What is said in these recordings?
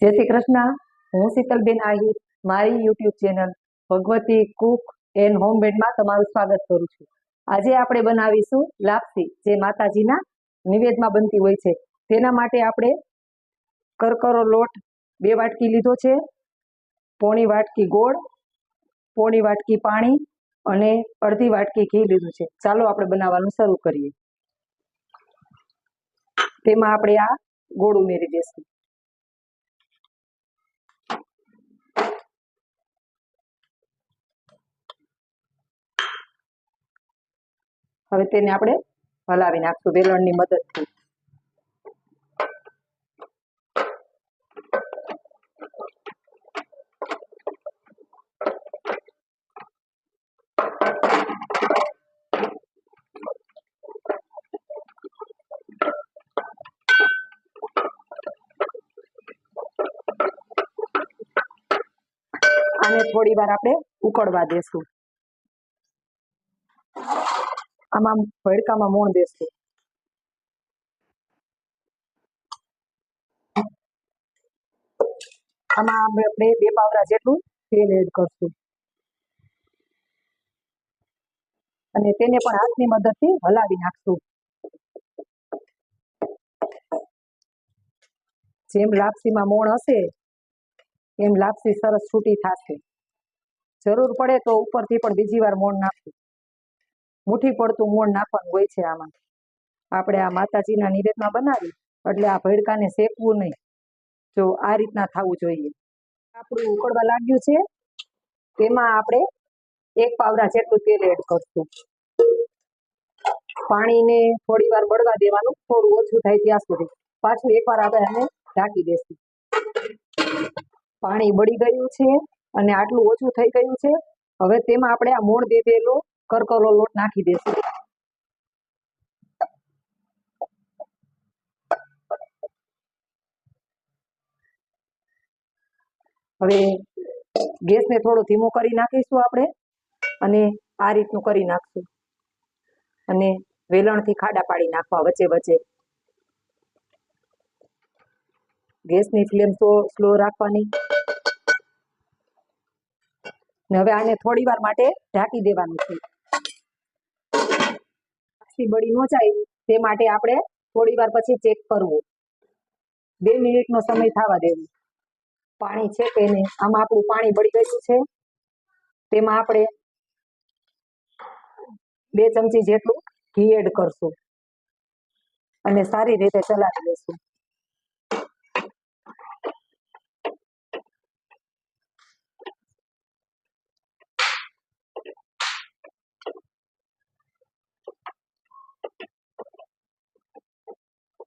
जय श्री कृष्ण। हूँ शीतलबेन आहिर मारी यूट्यूब चेनल भगवती कूक एंड होममेड में तमारुं स्वागत करूँ छूं। आजे आपणे बनावीशुं लापसी, जे माताजीना निवेदमां बनती होय छे। तेना माटे आपणे करकरो लोट 2 वाटकी लीधो छे, पोणी वाटकी गोळ, पोणी वाटकी पाणी अने अर्धी वाटकी घी लीधुं छे। चालो आपणे बनाववानुं शरू करीए। तेमां आपणे आ गोळ उमेरी देशुं। हवे तेने आपणे हलावी नाखशुं वेलणनी मददथी। आने थोड़ी वार आपणे उकळवा देशुं। आमां भड़कामां मोण देशुं। आमां आपणे 2 पावड़ा जेटલું तेल एड करशुं અને તેને પણ હાથની મદદથી હલાવી નાખશું। જેમ લાપસીમાં મોણ હશે એમ લાપસી સરસ છૂટી થશે। જરૂર પડે તો ઉપરથી પણ બીજી વાર મોણ નાખવું। મુઠ્ઠી પડતું મોણ નાખવાનું હોય છે આમાં। આપણે આ માતાજીના નિવેદમાં બનાવી એટલે આ ભડકાને શેકવું નહીં। જો આ રીતના થવું જોઈએ। આપણું ઉકળવા લાગ્યું છે તેમાં આપણે 1 પાવડા જેટલું તેલ એડ કરશું। પાણીને થોડી વાર બળવા દેવાનું, થોડું ઓછું થાય ત્યાં સુધી। પાછું એકવાર આપણે આને ઢાંકી દેશું। પાણી બળી ગયું છે અને આટલું ઓછું થઈ ગયું છે। હવે તેમાં આપણે આ મોણ દીધેલો કરકરો લોટ નાખી દેશું। હવે ગેસને થોડો ધીમો કરી નાખીશું આપણે અને આ રીતનું કરી નાખશું અને વેલણથી ખાડા પાડી નાખવા વચ્ચે વચ્ચે। ગેસની ફ્લેમ તો સ્લો રાખવાની ને હવે આને થોડી વાર માટે ઢાંકી દેવાનું છે। બળી ન જાય તે માટે આપણે થોડી વાર પછી ચેક કરવું। 2 મિનિટનો સમય થવા દેવું। પાણી છે કે નહીં, આમાં આપણું પાણી બળી ગયું છે। તેમાં આપણે 2 ચમચી જેટલું ઘી એડ કરશું અને સારી રીતે ચલાવી લેશું।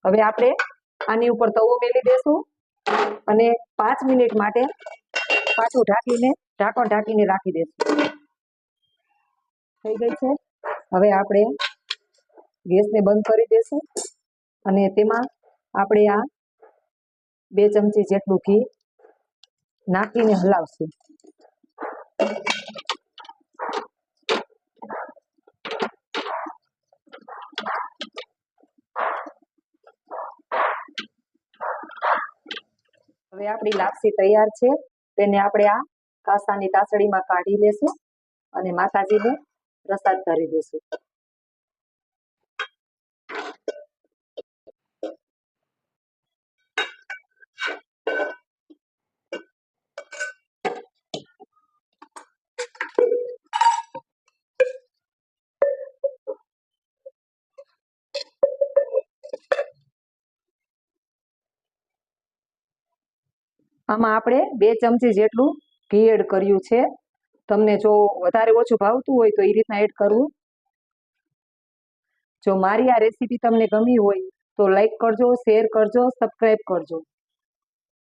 હવે આપણે આની ઉપર તવો મેલી દેશું અને 5 મિનિટ માટે પાછું ઢાંકણ ઢાંકીને રાખી દેશું। થઈ ગઈ છે। હવે આપણે ગેસને બંધ કરી દેશું અને તેમાં આપણે આ 2 ચમચી જેટલું ઘી નાખીને હલાવશું। હવે આપણી લાપસી તૈયાર છે। તેને આપણે આ કાસાની તાસડીમાં કાઢી લેશું અને માતાજીને પ્રસાદ ધરી દેશું। આમાં આપણે 2 ચમચી જેટલું ઘી એડ કર્યું છે। તમને જો વધારે ઓછું ભાવતું હોય તો એ રીતના એડ કરવું। જો મારી આ રેસીપી તમને ગમી હોય તો લાઈક કરજો, શેર કરજો, સબસ્ક્રાઈબ કરજો।